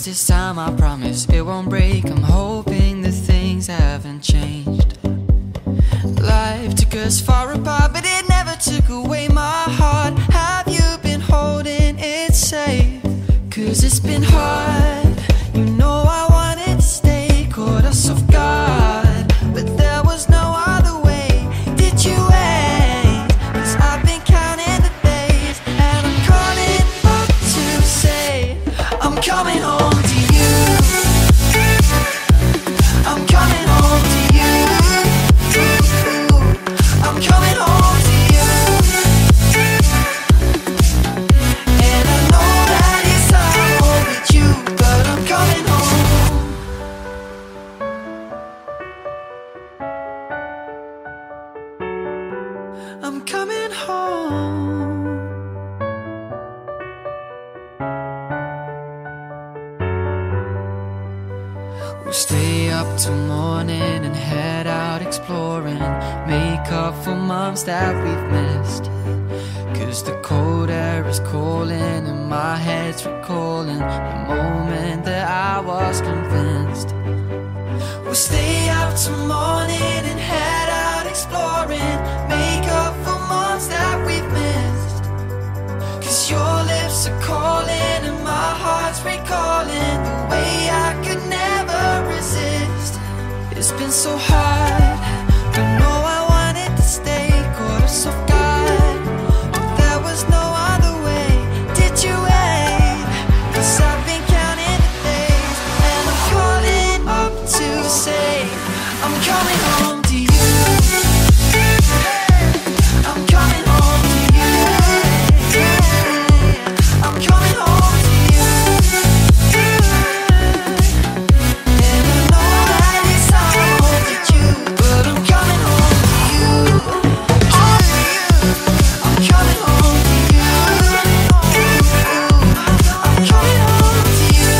this time I promise it won't break. I'm hoping that things haven't changed. Life took us far apart, but it never took away my heart. Have you been holding it safe? 'Cause it's been hard. You know I wanted to stay, caught us off guard, but there was no other way. Did you wait? 'Cause I've been counting the days, and I'm calling up to say I'm coming home to you. I'm coming home to you. I'm coming home to you. And I know that it's hard with you, but I'm coming home. I'm coming home. We'll stay up till morning and head out exploring, make up for months that we've missed. 'Cause the cold air is calling and my head's recalling the moment that I was convinced. We'll stay up till morning and head out exploring, make up for months that we've missed. 'Cause your lips are calling and my heart's recalling the way I could never resist. It's been so hard, I know I wanted to stay, caught us off guard, but there was no other way. Did you wait? 'Cause I've been counting the days, and I'm calling up to say I'm coming home to you. I'm coming home to you. I'm coming home to you. And I know that it's hard with you, but I'm coming home to you. I'm coming home to you. I'm coming home to you.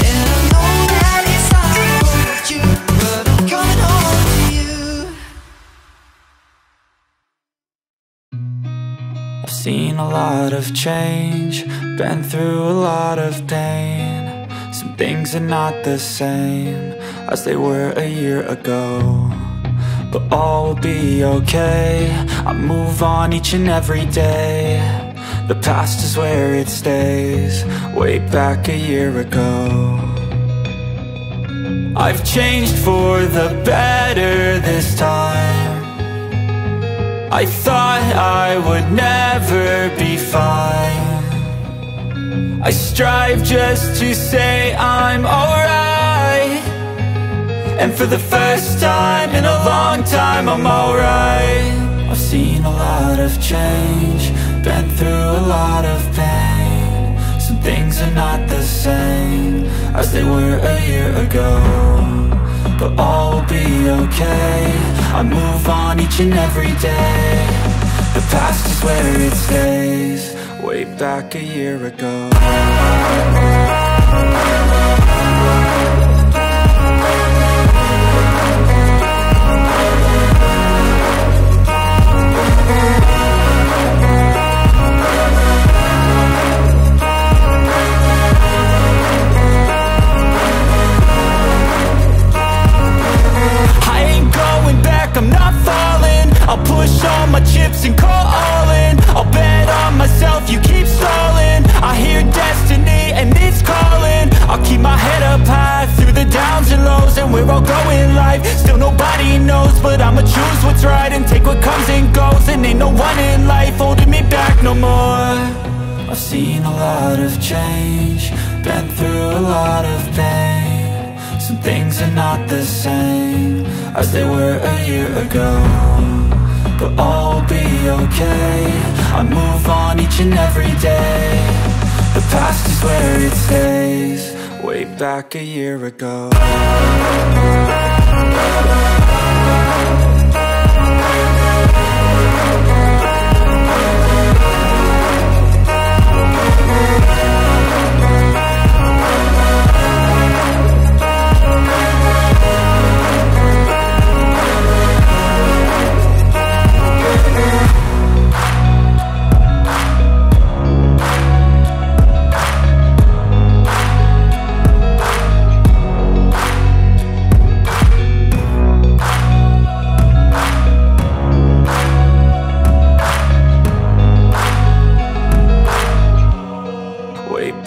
And I know that it's hard with you, but I'm coming home to you. I've seen a lot of change, been through a lot of pain. Some things are not the same as they were a year ago, but all will be okay. I move on each and every day. The past is where it stays, way back a year ago. I've changed for the better this time. I thought I would never be fine. I strive just to say I'm alright, and for the first time in a long time I'm alright. I've seen a lot of change, been through a lot of pain. Some things are not the same as they were a year ago, but all will be okay. I move on each and every day. The past is where it stays, way back a year ago. I'm not falling, I'll push all my chips and call all in. I'll bet on myself, you keep stalling. I hear destiny and it's calling. I'll keep my head up high through the downs and lows, and we're all going life. Still nobody knows, but I'ma choose what's right and take what comes and goes. And ain't no one in life holding me back no more. I've seen a lot of change, been through a lot of pain. Some things are not the same as they were a year ago, but all will be okay. I move on each and every day. The past is where it stays, way back a year ago.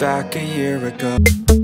back a year ago.